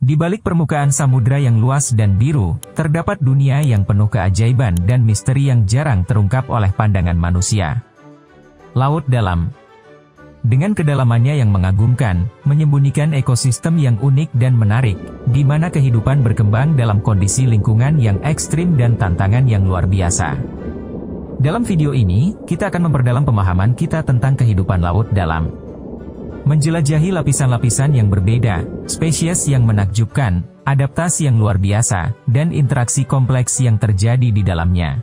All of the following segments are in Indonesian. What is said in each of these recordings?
Di balik permukaan samudra yang luas dan biru, terdapat dunia yang penuh keajaiban dan misteri yang jarang terungkap oleh pandangan manusia. Laut dalam. Dengan kedalamannya yang mengagumkan, menyembunyikan ekosistem yang unik dan menarik, di mana kehidupan berkembang dalam kondisi lingkungan yang ekstrim dan tantangan yang luar biasa. Dalam video ini, kita akan memperdalam pemahaman kita tentang kehidupan laut dalam. Menjelajahi lapisan-lapisan yang berbeda, spesies yang menakjubkan, adaptasi yang luar biasa, dan interaksi kompleks yang terjadi di dalamnya.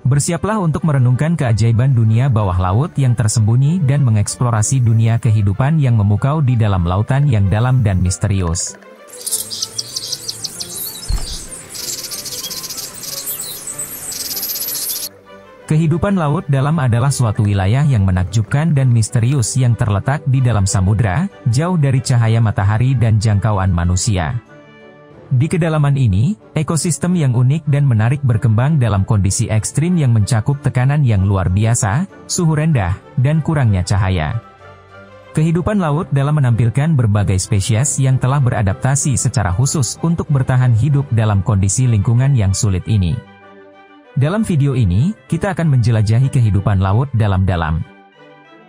Bersiaplah untuk merenungkan keajaiban dunia bawah laut yang tersembunyi dan mengeksplorasi dunia kehidupan yang memukau di dalam lautan yang dalam dan misterius. Kehidupan laut dalam adalah suatu wilayah yang menakjubkan dan misterius yang terletak di dalam samudra, jauh dari cahaya matahari dan jangkauan manusia. Di kedalaman ini, ekosistem yang unik dan menarik berkembang dalam kondisi ekstrim yang mencakup tekanan yang luar biasa, suhu rendah, dan kurangnya cahaya. Kehidupan laut dalam menampilkan berbagai spesies yang telah beradaptasi secara khusus untuk bertahan hidup dalam kondisi lingkungan yang sulit ini. Dalam video ini, kita akan menjelajahi kehidupan laut dalam-dalam,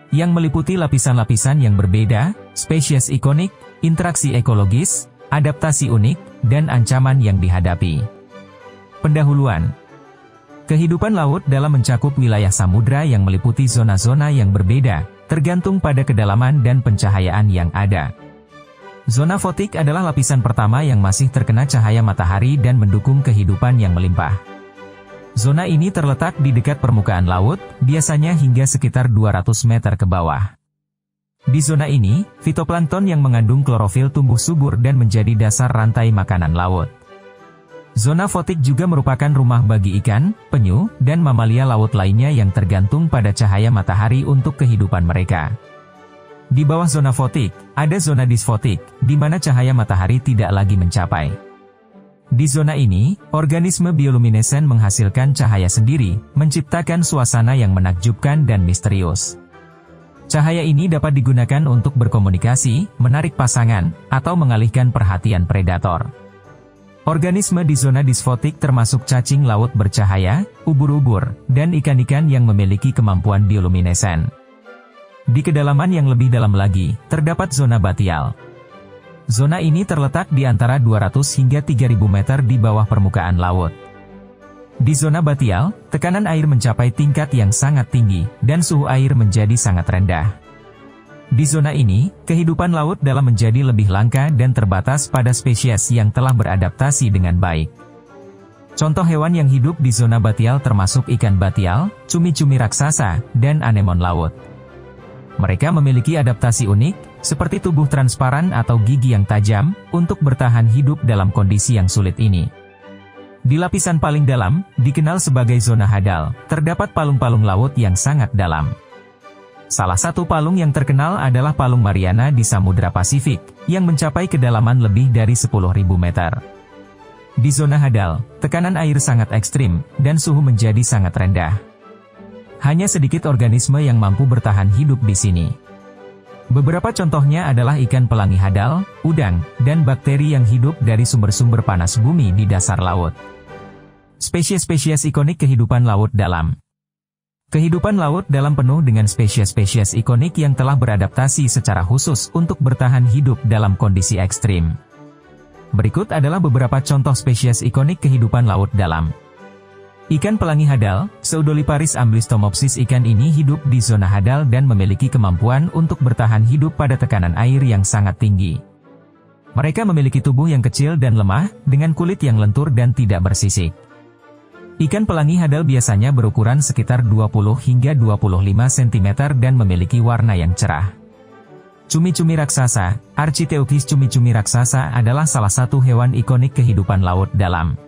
yang meliputi lapisan-lapisan yang berbeda, spesies ikonik, interaksi ekologis, adaptasi unik, dan ancaman yang dihadapi. Pendahuluan. Kehidupan laut dalam mencakup wilayah samudra yang meliputi zona-zona yang berbeda, tergantung pada kedalaman dan pencahayaan yang ada. Zona fotik adalah lapisan pertama yang masih terkena cahaya matahari dan mendukung kehidupan yang melimpah. Zona ini terletak di dekat permukaan laut, biasanya hingga sekitar 200 meter ke bawah. Di zona ini, fitoplankton yang mengandung klorofil tumbuh subur dan menjadi dasar rantai makanan laut. Zona fotik juga merupakan rumah bagi ikan, penyu, dan mamalia laut lainnya yang tergantung pada cahaya matahari untuk kehidupan mereka. Di bawah zona fotik, ada zona disfotik, di mana cahaya matahari tidak lagi mencapai. Di zona ini, organisme bioluminescen menghasilkan cahaya sendiri, menciptakan suasana yang menakjubkan dan misterius. Cahaya ini dapat digunakan untuk berkomunikasi, menarik pasangan, atau mengalihkan perhatian predator. Organisme di zona disfotik termasuk cacing laut bercahaya, ubur-ubur, dan ikan-ikan yang memiliki kemampuan bioluminescen. Di kedalaman yang lebih dalam lagi, terdapat zona batial. Zona ini terletak di antara 200 hingga 3000 meter di bawah permukaan laut. Di zona batial, tekanan air mencapai tingkat yang sangat tinggi, dan suhu air menjadi sangat rendah. Di zona ini, kehidupan laut dalam menjadi lebih langka dan terbatas pada spesies yang telah beradaptasi dengan baik. Contoh hewan yang hidup di zona batial termasuk ikan batial, cumi-cumi raksasa, dan anemon laut. Mereka memiliki adaptasi unik, seperti tubuh transparan atau gigi yang tajam, untuk bertahan hidup dalam kondisi yang sulit ini. Di lapisan paling dalam, dikenal sebagai zona hadal, terdapat palung-palung laut yang sangat dalam. Salah satu palung yang terkenal adalah Palung Mariana di Samudra Pasifik, yang mencapai kedalaman lebih dari 10.000 meter. Di zona hadal, tekanan air sangat ekstrim, dan suhu menjadi sangat rendah. Hanya sedikit organisme yang mampu bertahan hidup di sini. Beberapa contohnya adalah ikan pelangi hadal, udang, dan bakteri yang hidup dari sumber-sumber panas bumi di dasar laut. Spesies-spesies ikonik kehidupan laut dalam. Kehidupan laut dalam penuh dengan spesies-spesies ikonik yang telah beradaptasi secara khusus untuk bertahan hidup dalam kondisi ekstrim. Berikut adalah beberapa contoh spesies ikonik kehidupan laut dalam. Ikan pelangi hadal, Pseudoliparis amblyomopsis. Ikan ini hidup di zona hadal dan memiliki kemampuan untuk bertahan hidup pada tekanan air yang sangat tinggi. Mereka memiliki tubuh yang kecil dan lemah, dengan kulit yang lentur dan tidak bersisik. Ikan pelangi hadal biasanya berukuran sekitar 20 hingga 25 cm dan memiliki warna yang cerah. Cumi-cumi raksasa, Architeuthis. Cumi-cumi raksasa adalah salah satu hewan ikonik kehidupan laut dalam.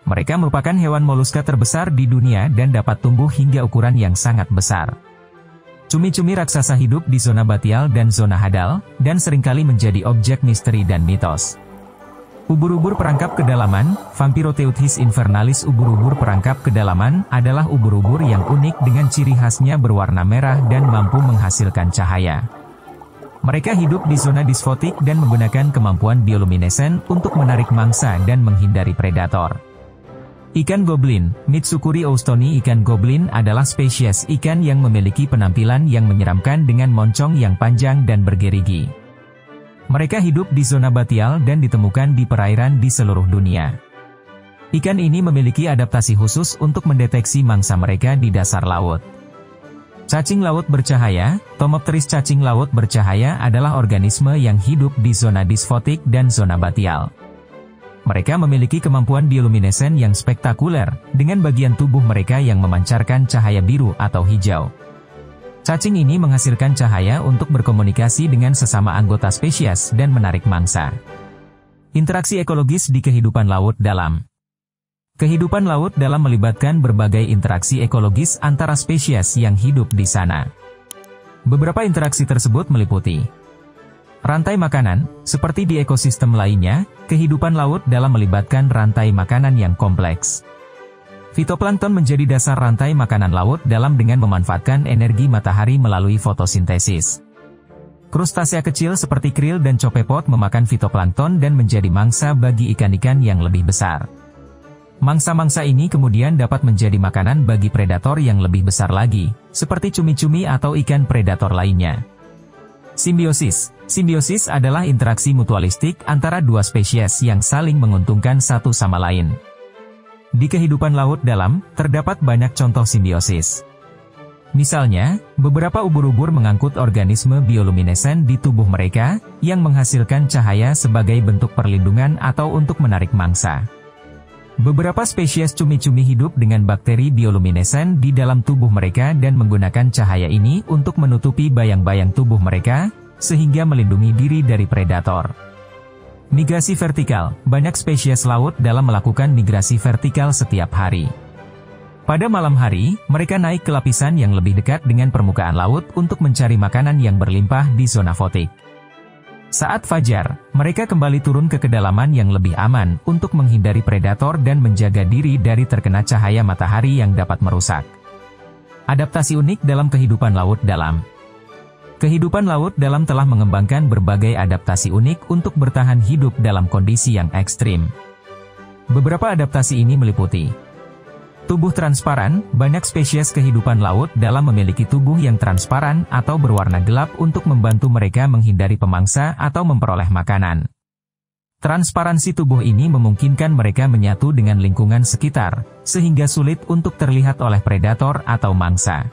Mereka merupakan hewan moluska terbesar di dunia dan dapat tumbuh hingga ukuran yang sangat besar. Cumi-cumi raksasa hidup di zona batial dan zona hadal, dan seringkali menjadi objek misteri dan mitos. Ubur-ubur perangkap kedalaman, Vampiroteuthis invernalis. Ubur-ubur perangkap kedalaman adalah ubur-ubur yang unik dengan ciri khasnya berwarna merah dan mampu menghasilkan cahaya. Mereka hidup di zona disfotik dan menggunakan kemampuan bioluminescen untuk menarik mangsa dan menghindari predator. Ikan goblin, Mitsukuri oustoni. Ikan goblin adalah spesies ikan yang memiliki penampilan yang menyeramkan dengan moncong yang panjang dan bergerigi. Mereka hidup di zona batial dan ditemukan di perairan di seluruh dunia. Ikan ini memiliki adaptasi khusus untuk mendeteksi mangsa mereka di dasar laut. Cacing laut bercahaya, Tomopteris cacing laut bercahaya adalah organisme yang hidup di zona disfotik dan zona batial. Mereka memiliki kemampuan bioluminescen yang spektakuler, dengan bagian tubuh mereka yang memancarkan cahaya biru atau hijau. Cacing ini menghasilkan cahaya untuk berkomunikasi dengan sesama anggota spesies dan menarik mangsa. Interaksi ekologis di kehidupan laut dalam. Kehidupan laut dalam melibatkan berbagai interaksi ekologis antara spesies yang hidup di sana. Beberapa interaksi tersebut meliputi rantai makanan. Seperti di ekosistem lainnya, kehidupan laut dalam melibatkan rantai makanan yang kompleks. Fitoplankton menjadi dasar rantai makanan laut dalam dengan memanfaatkan energi matahari melalui fotosintesis. Krustasea kecil seperti krill dan copepod memakan fitoplankton dan menjadi mangsa bagi ikan-ikan yang lebih besar. Mangsa-mangsa ini kemudian dapat menjadi makanan bagi predator yang lebih besar lagi, seperti cumi-cumi atau ikan predator lainnya. Simbiosis. Simbiosis adalah interaksi mutualistik antara dua spesies yang saling menguntungkan satu sama lain. Di kehidupan laut dalam, terdapat banyak contoh simbiosis. Misalnya, beberapa ubur-ubur mengangkut organisme bioluminescen di tubuh mereka, yang menghasilkan cahaya sebagai bentuk perlindungan atau untuk menarik mangsa. Beberapa spesies cumi-cumi hidup dengan bakteri bioluminescen di dalam tubuh mereka dan menggunakan cahaya ini untuk menutupi bayang-bayang tubuh mereka, sehingga melindungi diri dari predator. Migrasi vertikal. Banyak spesies laut dalam melakukan migrasi vertikal setiap hari. Pada malam hari, mereka naik ke lapisan yang lebih dekat dengan permukaan laut untuk mencari makanan yang berlimpah di zona fotik. Saat fajar, mereka kembali turun ke kedalaman yang lebih aman untuk menghindari predator dan menjaga diri dari terkena cahaya matahari yang dapat merusak. Adaptasi unik dalam kehidupan laut dalam. Kehidupan laut dalam telah mengembangkan berbagai adaptasi unik untuk bertahan hidup dalam kondisi yang ekstrim. Beberapa adaptasi ini meliputi tubuh transparan. Banyak spesies kehidupan laut dalam memiliki tubuh yang transparan atau berwarna gelap untuk membantu mereka menghindari pemangsa atau memperoleh makanan. Transparansi tubuh ini memungkinkan mereka menyatu dengan lingkungan sekitar, sehingga sulit untuk terlihat oleh predator atau mangsa.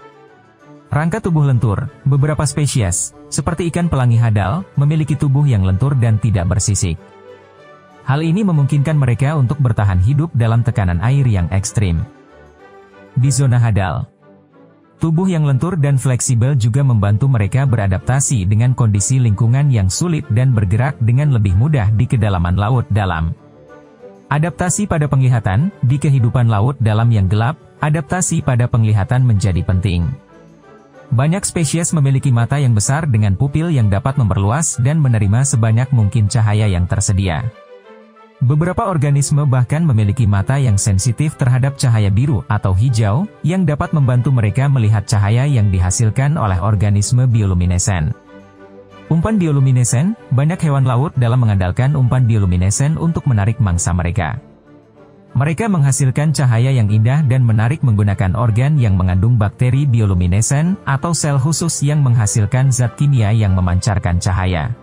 Rangka tubuh lentur. Beberapa spesies, seperti ikan pelangi hadal, memiliki tubuh yang lentur dan tidak bersisik. Hal ini memungkinkan mereka untuk bertahan hidup dalam tekanan air yang ekstrim. Di zona hadal, tubuh yang lentur dan fleksibel juga membantu mereka beradaptasi dengan kondisi lingkungan yang sulit dan bergerak dengan lebih mudah di kedalaman laut dalam. Adaptasi pada penglihatan. Di kehidupan laut dalam yang gelap, adaptasi pada penglihatan menjadi penting. Banyak spesies memiliki mata yang besar dengan pupil yang dapat memperluas dan menerima sebanyak mungkin cahaya yang tersedia. Beberapa organisme bahkan memiliki mata yang sensitif terhadap cahaya biru atau hijau, yang dapat membantu mereka melihat cahaya yang dihasilkan oleh organisme bioluminescen. Umpan bioluminescen. Banyak hewan laut dalam mengandalkan umpan bioluminescen untuk menarik mangsa mereka. Mereka menghasilkan cahaya yang indah dan menarik menggunakan organ yang mengandung bakteri bioluminescen atau sel khusus yang menghasilkan zat kimia yang memancarkan cahaya.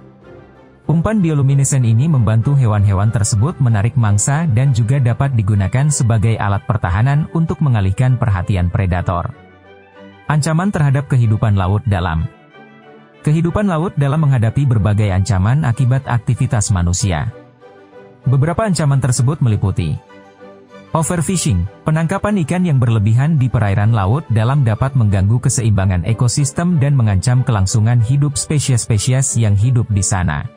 Umpan bioluminescen ini membantu hewan-hewan tersebut menarik mangsa dan juga dapat digunakan sebagai alat pertahanan untuk mengalihkan perhatian predator. Ancaman terhadap kehidupan laut dalam. Kehidupan laut dalam menghadapi berbagai ancaman akibat aktivitas manusia. Beberapa ancaman tersebut meliputi overfishing. Penangkapan ikan yang berlebihan di perairan laut dalam dapat mengganggu keseimbangan ekosistem dan mengancam kelangsungan hidup spesies-spesies yang hidup di sana.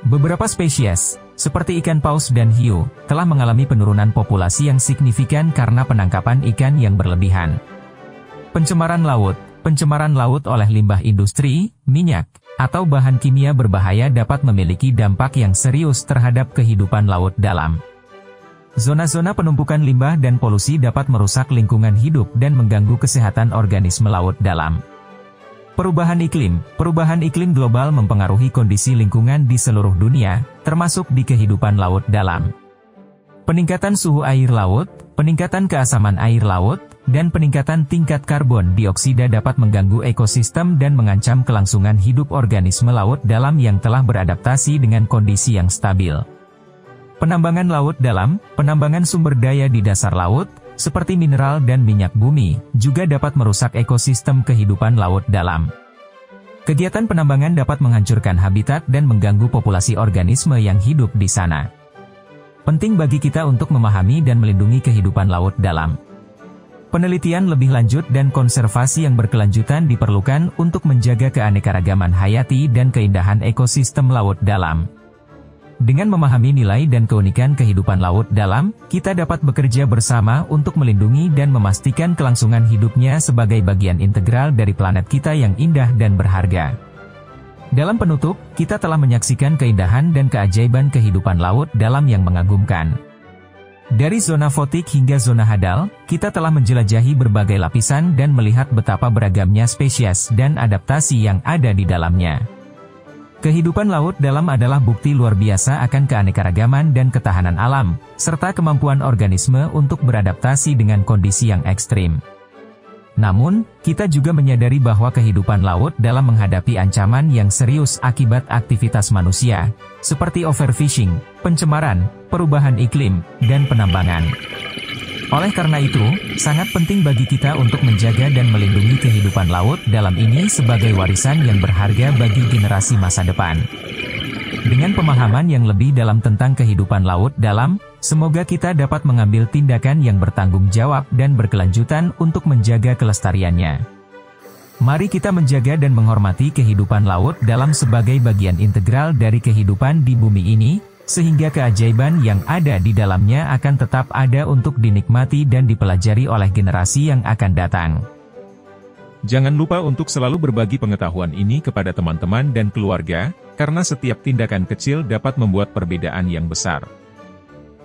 Beberapa spesies, seperti ikan paus dan hiu, telah mengalami penurunan populasi yang signifikan karena penangkapan ikan yang berlebihan. Pencemaran laut. Pencemaran laut oleh limbah industri, minyak, atau bahan kimia berbahaya dapat memiliki dampak yang serius terhadap kehidupan laut dalam. Zona-zona penumpukan limbah dan polusi dapat merusak lingkungan hidup dan mengganggu kesehatan organisme laut dalam. Perubahan iklim. Perubahan iklim global mempengaruhi kondisi lingkungan di seluruh dunia, termasuk di kehidupan laut dalam. Peningkatan suhu air laut, peningkatan keasaman air laut, dan peningkatan tingkat karbon dioksida dapat mengganggu ekosistem dan mengancam kelangsungan hidup organisme laut dalam yang telah beradaptasi dengan kondisi yang stabil. Penambangan laut dalam, penambangan sumber daya di dasar laut, seperti mineral dan minyak bumi, juga dapat merusak ekosistem kehidupan laut dalam. Kegiatan penambangan dapat menghancurkan habitat dan mengganggu populasi organisme yang hidup di sana. Penting bagi kita untuk memahami dan melindungi kehidupan laut dalam. Penelitian lebih lanjut dan konservasi yang berkelanjutan diperlukan untuk menjaga keanekaragaman hayati dan keindahan ekosistem laut dalam. Dengan memahami nilai dan keunikan kehidupan laut dalam, kita dapat bekerja bersama untuk melindungi dan memastikan kelangsungan hidupnya sebagai bagian integral dari planet kita yang indah dan berharga. Dalam penutup, kita telah menyaksikan keindahan dan keajaiban kehidupan laut dalam yang mengagumkan. Dari zona fotik hingga zona hadal, kita telah menjelajahi berbagai lapisan dan melihat betapa beragamnya spesies dan adaptasi yang ada di dalamnya. Kehidupan laut dalam adalah bukti luar biasa akan keanekaragaman dan ketahanan alam, serta kemampuan organisme untuk beradaptasi dengan kondisi yang ekstrim. Namun, kita juga menyadari bahwa kehidupan laut dalam menghadapi ancaman yang serius akibat aktivitas manusia, seperti overfishing, pencemaran, perubahan iklim, dan penambangan. Oleh karena itu, sangat penting bagi kita untuk menjaga dan melindungi kehidupan laut dalam ini sebagai warisan yang berharga bagi generasi masa depan. Dengan pemahaman yang lebih dalam tentang kehidupan laut dalam, semoga kita dapat mengambil tindakan yang bertanggung jawab dan berkelanjutan untuk menjaga kelestariannya. Mari kita menjaga dan menghormati kehidupan laut dalam sebagai bagian integral dari kehidupan di bumi ini, sehingga keajaiban yang ada di dalamnya akan tetap ada untuk dinikmati dan dipelajari oleh generasi yang akan datang. Jangan lupa untuk selalu berbagi pengetahuan ini kepada teman-teman dan keluarga, karena setiap tindakan kecil dapat membuat perbedaan yang besar.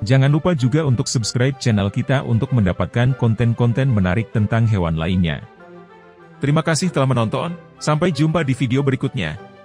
Jangan lupa juga untuk subscribe channel kita untuk mendapatkan konten-konten menarik tentang hewan lainnya. Terima kasih telah menonton, sampai jumpa di video berikutnya.